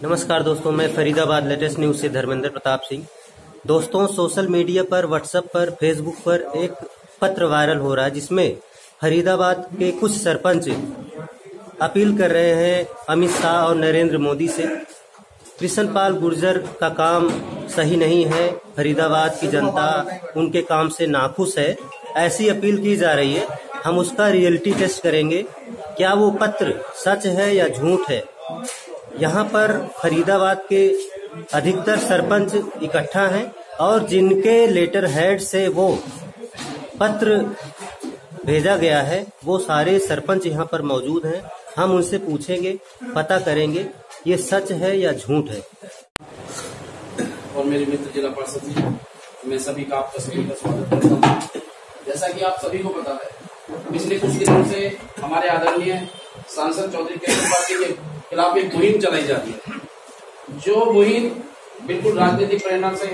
नमस्कार दोस्तों, मैं फरीदाबाद लेटेस्ट न्यूज से धर्मेंद्र प्रताप सिंह। दोस्तों, सोशल मीडिया पर, व्हाट्सएप पर, फेसबुक पर एक पत्र वायरल हो रहा है जिसमें फरीदाबाद के कुछ सरपंच अपील कर रहे हैं अमित शाह और नरेंद्र मोदी से। कृष्णपाल गुर्जर का काम सही नहीं है, फरीदाबाद की जनता उनके काम से नाखुश है, ऐसी अपील की जा रही है। हम उसका रियलिटी टेस्ट करेंगे, क्या वो पत्र सच है या झूठ है। यहाँ पर फरीदाबाद के अधिकतर सरपंच इकट्ठा हैं और जिनके लेटर हेड से वो पत्र भेजा गया है वो सारे सरपंच यहाँ पर मौजूद हैं। हम उनसे पूछेंगे, पता करेंगे ये सच है या झूठ है। और मेरे मित्र जिला पार्षद जी, मैं सभी का आपका सभी का स्वागत करता हूँ। जैसा कि आप सभी को पता है, पिछले कुछ दिनों से हमारे आदरणीय सांसद चौधरी केशरपाल के खिलाफ एक मुहिम चलाई जा रही है, जो मुहिम बिल्कुल राजनीतिक प्रेरणा से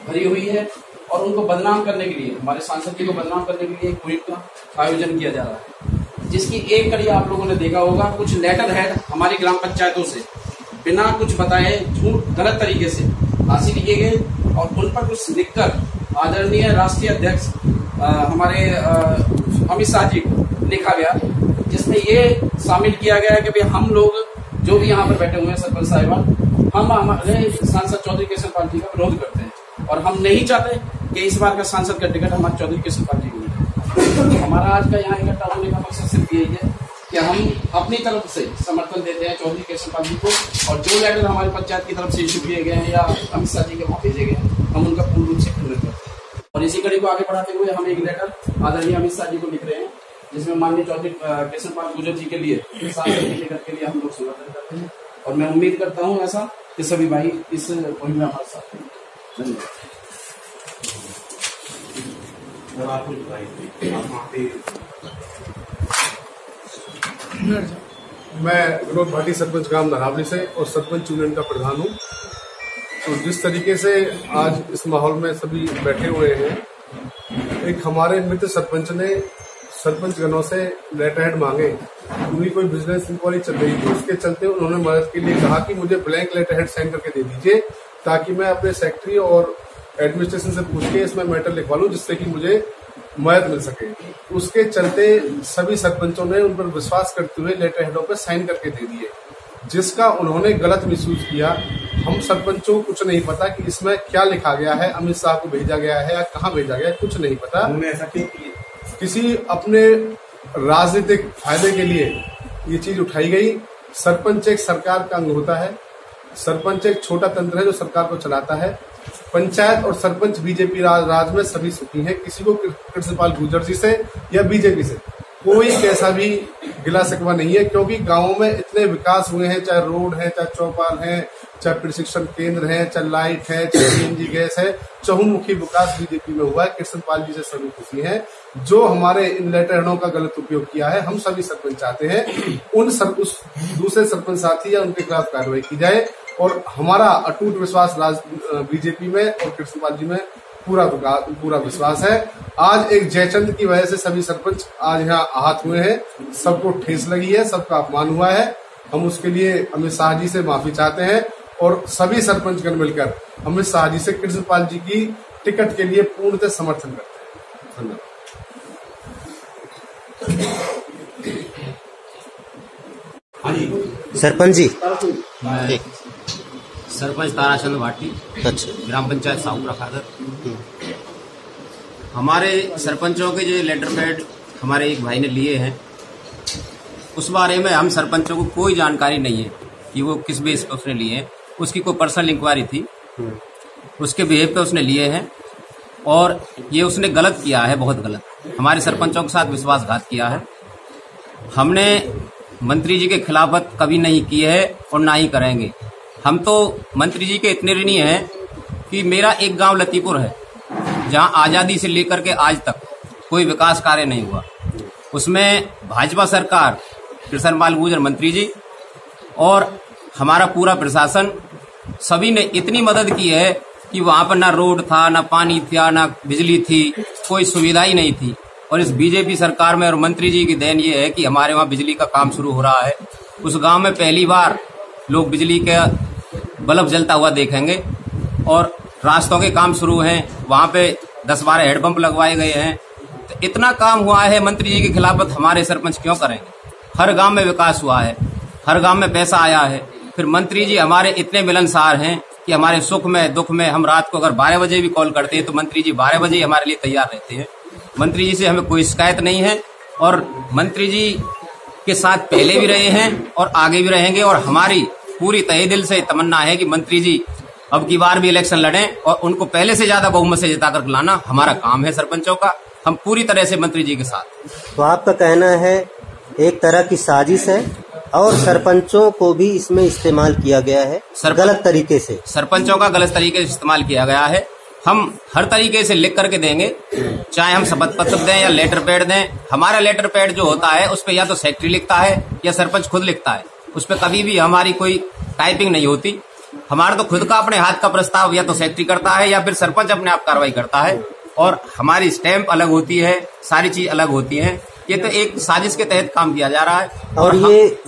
भरी हुई है और उनको बदनाम करने के लिए, हमारे सांसद जी को बदनाम करने के लिए एक मुहिम का आयोजन किया जा रहा है, जिसकी एक कड़ी आप लोगों ने देखा होगा। कुछ लेटर हेड हमारी ग्राम पंचायतों से बिना कुछ बताए झूठ गलत तरीके से हासिल किए गए और उन पर कुछ लिखकर आदरणीय राष्ट्रीय अध्यक्ष हमारे अमित शाह जी को लिखा गया, जिसमें ये शामिल किया गया है कि भाई हम लोग जो भी यहाँ पर बैठे हुए हैं सरपंच साहिबान, हम हमारे सांसद चौधरी केशरपाल जी का विरोध करते हैं और हम नहीं चाहते कि इस बार का सांसद का टिकट हमारे चौधरी केशरपाल जी को मिले। हमारा आज का यहाँ इकट्ठा होने का मकसद सिर्फ यही है कि हम अपनी तरफ से समर्थन देते हैं चौधरी केशरपाल जी को, और जो लेटर हमारी पंचायत की तरफ से इशू किए गए हैं या अमित शाह जी के वहाँ भेजे गए हैं, हम उनका पूर्ण रूप से खंडन करते हैं। और इसी कड़ी को आगे बढ़ाते हुए हम एक लेटर आदरणीय अमित शाह जी को लिख रहे हैं, जिसमें माननीय चौधरी केशरपाल गुर्जर जी के लिए सांसद के टिकट के लिए हम लोग समर्थन करते हैं। और मैं उम्मीद करता हूँ ऐसा कि सभी भाई इस मुहिम में हमारे साथ हैं। धन्यवाद। मैं विनोद भाटी सरपंच ग्राम नरावली से और सरपंच यूनियन का प्रधान हूँ। तो जिस तरीके से आज इस माहौल में सभी बैठे हुए हैं, एक हमारे मित्र सरपंच ने सरपंच गणों से लेटर हेड मांगे, उनकी कोई बिजनेस इंक्वायरी चल रही थी, उसके चलते उन्होंने मदद के लिए कहा कि मुझे ब्लैंक लेटर हेड साइन करके दे दीजिए ताकि मैं अपने सेक्रेटरी और एडमिनिस्ट्रेशन से पूछ के इसमें मैटर लिखवा लूं, जिससे कि मुझे मदद मिल सके। उसके चलते सभी सरपंचों ने उन पर विश्वास करते हुए लेटर हेडों पर साइन करके दे दिए, जिसका उन्होंने गलत मिसयूज किया। हम सरपंचों को कुछ नहीं पता कि इसमें क्या लिखा गया है, अमित शाह को भेजा गया है या कहाँ भेजा गया है, कुछ नहीं पता। उन्होंने ऐसा क्यों किया? किसी अपने राजनीतिक फायदे के लिए ये चीज उठाई गई। सरपंच एक सरकार का अंग होता है, सरपंच एक छोटा तंत्र है जो सरकार को चलाता है। पंचायत और सरपंच बीजेपी राज में सभी सुखी हैं, किसी को कृष्णपाल गुर्जर जी से या बीजेपी से कोई कैसा भी गिला शिकवा नहीं है, क्योंकि गांवों में इतने विकास हुए हैं, चाहे रोड है, चाहे चौपाल है, चाहे प्रशिक्षण केंद्र है, चाहे लाइट है, चाहे सीएनजी गैस है, चहुमुखी विकास बीजेपी में हुआ है। कृष्णपाल जी से सभी खुशी हैं। जो हमारे इन लेटर हेडों का गलत उपयोग किया है, हम सभी सरपंच चाहते हैं उस दूसरे सरपंच साथी या उनके खिलाफ कार्रवाई की जाए, और हमारा अटूट विश्वास बीजेपी में और कृष्णपाल जी में पूरा विश्वास है। आज एक जयचंद की वजह से सभी सरपंच आज यहाँ आहत हुए हैं, सबको ठेस लगी है, सबका अपमान हुआ है। हम उसके लिए अमित शाह जी से माफी चाहते हैं और सभी सरपंचगण मिलकर अमित शाह जी से कृष्णपाल जी की टिकट के लिए पूर्णतः समर्थन करते हैं। धन्यवाद। सरपंच जी, सरपंच ताराचंद भाटी, अच्छा, ग्राम पंचायत साहूपुरा खादर। हमारे सरपंचों के जो लेटर पैड हमारे एक भाई ने लिए हैं, उस बारे में हम सरपंचों को कोई जानकारी नहीं है कि वो किस बेस पर उसने लिए हैं। उसकी कोई पर्सनल इंक्वायरी थी, उसके बिहेव पे उसने लिए हैं और ये उसने गलत किया है, बहुत गलत। हमारे सरपंचों के साथ विश्वासघात किया है। हमने मंत्री जी के खिलाफत कभी नहीं की है और ना ही करेंगे। हम तो मंत्री जी के इतने ऋणी हैं कि मेरा एक गांव लतीपुर है जहां आजादी से लेकर के आज तक कोई विकास कार्य नहीं हुआ। उसमें भाजपा सरकार, कृष्णपाल गुर्जर मंत्री जी और हमारा पूरा प्रशासन, सभी ने इतनी मदद की है कि वहां पर ना रोड था, ना पानी था, ना बिजली थी, कोई सुविधा ही नहीं थी। और इस बीजेपी सरकार में और मंत्री जी की देन ये है कि हमारे वहाँ बिजली का काम शुरू हो रहा है। उस गांव में पहली बार लोग बिजली का बल्ब जलता हुआ देखेंगे। और रास्तों के काम शुरू हैं, वहां पे 10-12 हैंडपंप लगवाए गए हैं। तो इतना काम हुआ है, मंत्री जी की खिलाफत हमारे सरपंच क्यों करेंगे? हर गांव में विकास हुआ है, हर गांव में पैसा आया है। फिर मंत्री जी हमारे इतने मिलनसार हैं कि हमारे सुख में दुख में हम रात को अगर 12 बजे भी कॉल करते हैं तो मंत्री जी 12 बजे हमारे लिए तैयार रहते हैं। मंत्री जी से हमें कोई शिकायत नहीं है और मंत्री जी के साथ पहले भी रहे हैं और आगे भी रहेंगे। और हमारी पूरी तहे दिल से तमन्ना है कि मंत्री जी अब की बार भी इलेक्शन लड़ें और उनको पहले से ज्यादा बहुमत से जिताकर लाना हमारा काम है सरपंचों का। हम पूरी तरह से मंत्री जी के साथ। तो आपका कहना है एक तरह की साजिश है और सरपंचों को भी इसमें इस्तेमाल किया गया है गलत तरीके से। सरपंचों का गलत तरीके से इस्तेमाल किया गया है। हम हर तरीके से लिख करके देंगे, चाहे हम शपथ पत्र दें या लेटर पैड दें। हमारा लेटर पैड जो होता है उस पर या तो सेक्रेटरी लिखता है या सरपंच खुद लिखता है। उस पर कभी भी हमारी कोई टाइपिंग नहीं होती। हमारा तो खुद का अपने हाथ का प्रस्ताव या तो सेक्रेटरी करता है या फिर सरपंच अपने आप कार्रवाई करता है। और हमारी स्टैंप अलग होती है, सारी चीज अलग होती है। ये तो एक साजिश के तहत काम किया जा रहा है। और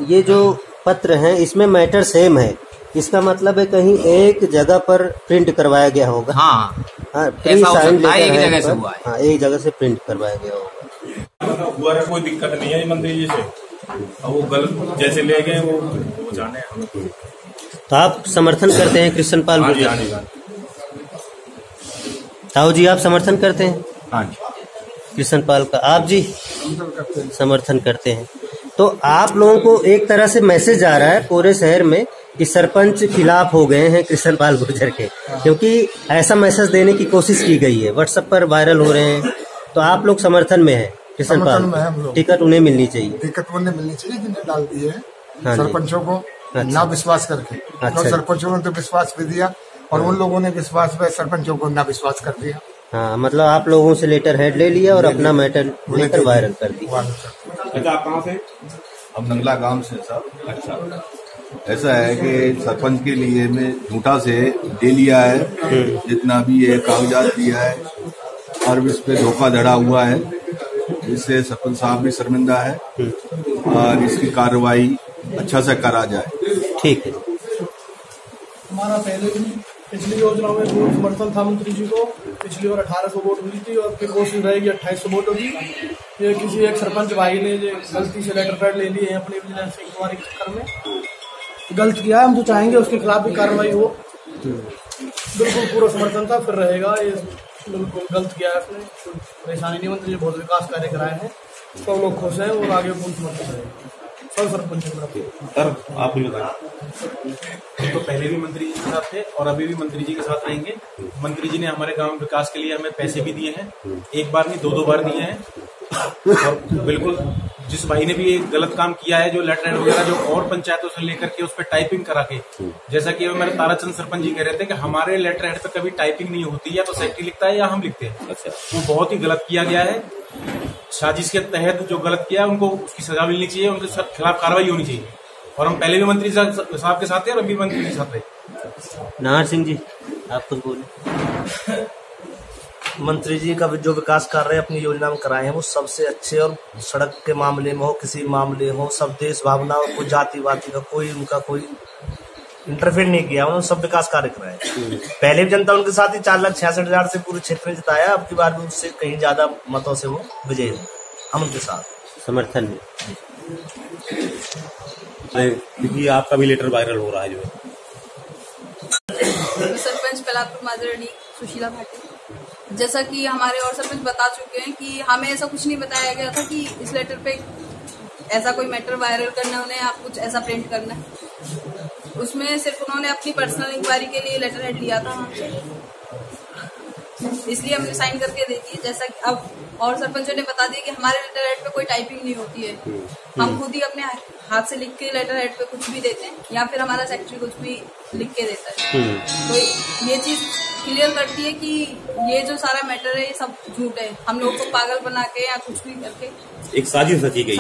ये जो पत्र हैं इसमें मैटर सेम है, इसका मतलब है कहीं एक जगह पर प्रिंट करवाया गया होगा। हाँ, प्री साइन लेटर एक है जगह से हुआ है। हाँ, एक जगह से प्रिंट करवाया गया होगा। हुआ है, कोई दिक्कत नहीं है मंत्री जी से। और वो गलत जैसे ले गए वो जाने हमें। तो आप समर्थन करते हैं कृष्णपाल गुर्जर? ताऊ जी आप समर्थन करते हैं? हाँ जी। कृष्णपाल का आप जी समर्थन करते हैं। तो आप लोगों को एक तरह से मैसेज आ रहा है पूरे शहर में कि सरपंच खिलाफ हो गए हैं कृष्णपाल गुर्जर के, क्योंकि ऐसा मैसेज देने की कोशिश की गई है, व्हाट्सएप पर वायरल हो रहे हैं। तो आप लोग समर्थन में हैं कृष्णपाल? टिकट उन्हें मिलनी चाहिए, टिकट उन्हें मिलनी चाहिए जिन्हें डाल दिए है हाँ सरपंचों को ना विश्वास करके। तो सरपंचों ने तो विश्वास भी दिया और उन लोगों ने विश्वास पे सरपंचों को ना विश्वास कर दिया। हाँ, मतलब आप लोगों से लेटर हेड ले लिया और अपना मैटर लेकर वायरल कर दिया। अच्छा, आप कहाँ से? हम नंगला गांव से साहब। अच्छा, ऐसा है कि सरपंच के लिए मैं झूठा से दे लिया है, जितना भी ये कागजात दिया है और इस पे धोखा धड़ा हुआ है, जिससे सरपंच साहब भी शर्मिंदा है और इसकी कार्रवाई अच्छा से करा जाए। ठीक है। हमारा पहले भी पिछली योजनाओं में पूर्ण समर्थन था मंत्री जी को। पिछली बार 1800 वोट मिली थी और फिर कोशिश रहेगी 2800 वोट होगी। ये किसी एक सरपंच भाई ने जो गलती से लेटर पैड ले लिए हैं अपने विजिलेंस इंक्वायरी के चक्कर में, गलत किया है। हम तो चाहेंगे उसके खिलाफ भी कार्रवाई हो। बिल्कुल पूरा समर्थन था, फिर रहेगा। ये बिल्कुल गलत किया है उसने, परेशानी नहीं। मंत्री जी बहुत विकास कार्य कराए हैं, सब लोग खुश हैं और आगे पूर्ण समर्थन रहेगा सब सरपंच। सर आप भी बताएं। तो पहले भी मंत्री जी के साथ थे और अभी भी मंत्री जी के साथ रहेंगे। मंत्री जी ने हमारे गांव विकास के लिए हमें पैसे भी दिए हैं, एक बार नहीं 2-2 बार दिए हैं। और बिल्कुल जिस भाई ने भी एक गलत काम किया है, जो लेटर वगैरह जो और पंचायतों से लेकर के उस पर टाइपिंग करा के, जैसा कि मेरे ताराचंद सरपंच जी कह रहे थे कि हमारे लेटर हेड पे कभी टाइपिंग नहीं होती, या तो सेक्रेटरी लिखता है या हम लिखते हैं। अच्छा, वो बहुत ही गलत किया गया है। साजिश के तहत जो गलत किया उनको उसकी सजा मिलनी चाहिए, उनके खिलाफ कार्रवाई होनी चाहिए। और हम पहले भी मंत्री साहब के साथ थे और अभी मंत्री के साथ रहे। नाहर सिंह जी आप कुछ बोले? मंत्री जी का जो विकास कार्य अपनी योजना में कराए हैं वो सबसे अच्छे, और सड़क के मामले में हो, किसी मामले हो, सब देश भावना को, जाति वाति का कोई उनका कोई इंटरफेयर नहीं किया। उन्होंने सब विकास कार्य कराए। पहले भी जनता उनके साथ ही 4,66,000 से पूरे क्षेत्र में जिताया। अब की बार भी उससे कहीं ज्यादा मतों से वो विजयी हो। हम उनके साथ समर्थन में। क्योंकि आपका भी लेटर वायरल हो रहा है। जो सरपंच पलापुर माजरणी सुशीला भाटी, जैसा कि हमारे और सरपंच बता चुके हैं कि हमें ऐसा कुछ नहीं बताया गया था कि इस लेटर पे ऐसा कोई मैटर वायरल करना है, उन्हें आप कुछ ऐसा प्रिंट करना है। उसमें सिर्फ उन्होंने अपनी पर्सनल इंक्वायरी के लिए लेटर हेड लिया था हमसे, इसलिए हमने साइन करके दे दी। जैसा कि अब और सरपंचों ने बता दिया कि हमारे लेटर हेड पे कोई टाइपिंग नहीं होती है, हम खुद ही अपने हाथ से लिख के लेटर हेड पे कुछ भी देते हैं या फिर हमारा सेक्रेटरी कुछ भी लिख के देता है। तो ये चीज क्लियर करती है कि ये जो सारा मैटर है ये सब झूठ है। हम लोग को पागल बना के या कुछ भी करके एक साजिश रची गई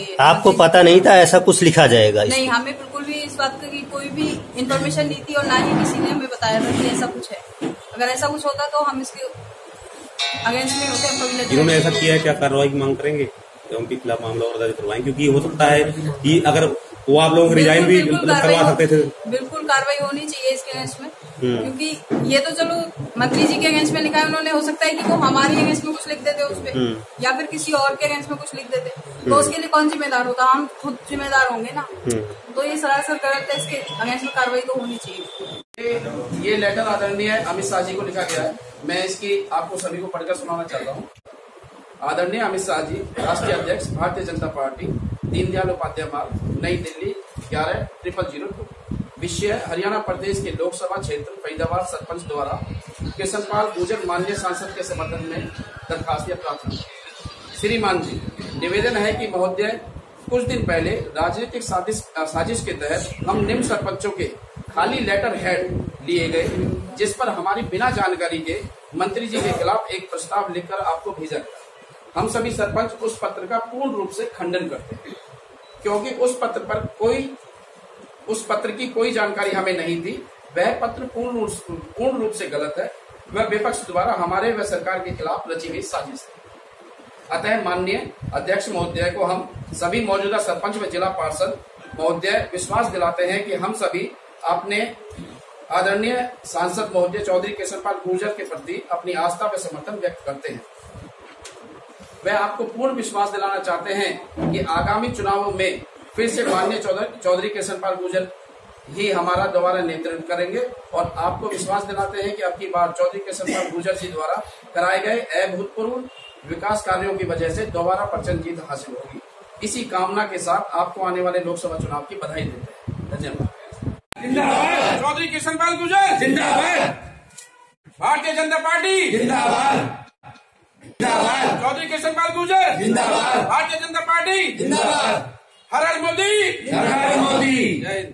है। आपको पता नहीं था ऐसा कुछ लिखा जाएगा? नहीं, हमें बिल्कुल भी इस बात की कोई भी इन्फॉर्मेशन नहीं थी और ना ही किसी ने हमें बताया था कि ऐसा कुछ है। अगर ऐसा कुछ होता तो हम इसके अगेंस्ट में होते। जिन्होंने ऐसा किया है क्या कार्रवाई की मांग करेंगे? उनके खिलाफ मामला और दर्ज करवाएं, क्योंकि हो सकता है कि अगर वो आप लोग रिजाइन भी करवा सकते थे। बिल्कुल कार्रवाई होनी चाहिए इसके अगेंस्ट में, क्योंकि ये तो चलो मंत्री जी के अगेंस्ट में लिखा है उन्होंने, हो सकता है कि वो हमारे अगेंस्ट में कुछ लिख देते उस पर या फिर किसी और के अगेंस्ट में कुछ लिख देते, तो उसके लिए कौन जिम्मेदार होता? हम खुद जिम्मेदार होंगे ना। तो ये सरासर गलत है, इसके अगेंस्ट में कार्रवाई तो होनी चाहिए। ये लेटर आदरणीय अमित शाह जी को लिखा गया है, मैं इसकी आपको सभी को पढ़कर सुनाना चाहता हूँ। आदरणीय अमित शाह जी, राष्ट्रीय अध्यक्ष भारतीय जनता पार्टी, दीनदयाल उपाध्याय मार्ग, नई दिल्ली 11-0002। विषय हरियाणा प्रदेश के लोकसभा क्षेत्र फरीदाबाद सरपंच द्वारा किशनपाल गुर्जर माननीय सांसद के समर्थन में दरखास्त या प्रार्थना। श्रीमान जी, निवेदन है कि महोदय, कुछ दिन पहले राजनीतिक साजिश के तहत हम निम्न सरपंचों के खाली लेटर हेड लिए गए, जिस पर हमारी बिना जानकारी के मंत्री जी के खिलाफ एक प्रस्ताव लिखकर आपको भेजा गया। हम सभी सरपंच उस पत्र का पूर्ण रूप से खंडन करते हैं, क्योंकि उस पत्र की कोई जानकारी हमें नहीं थी। वह पत्र पूर्ण रूप से गलत है। वह विपक्ष द्वारा हमारे व सरकार के खिलाफ रची गई साजिश है। अतः माननीय अध्यक्ष महोदय को हम सभी मौजूदा सरपंच व जिला पार्षद महोदय विश्वास दिलाते हैं कि हम सभी अपने आदरणीय सांसद महोदय चौधरी किशनपाल गुर्जर के प्रति अपनी आस्था व समर्थन व्यक्त करते हैं। वह आपको पूर्ण विश्वास दिलाना चाहते हैं कि आगामी चुनावों में फिर से माननीय चौधरी किशनपाल गुर्जर ही हमारा दोबारा नेतृत्व करेंगे, और आपको विश्वास दिलाते हैं कि अब की बार चौधरी किशनपाल गुर्जर जी द्वारा कराए गए अभूतपूर्व विकास कार्यों की वजह से दोबारा प्रचंड जीत हासिल होगी। इसी कामना के साथ आपको आने वाले लोकसभा चुनाव की बधाई देते हैं। धन्यवाद। जिंदाबाद चौधरी किशनपाल गुर्जर, जिंदाबाद भारतीय जनता पार्टी, जिंदाबाद जिंदाबाद चौधरी किशनपाल गुर्जर, जिंदाबाद भारतीय जनता पार्टी, जिंदाबाद। हर हर मोदी, हर हर मोदी। जय हिंद।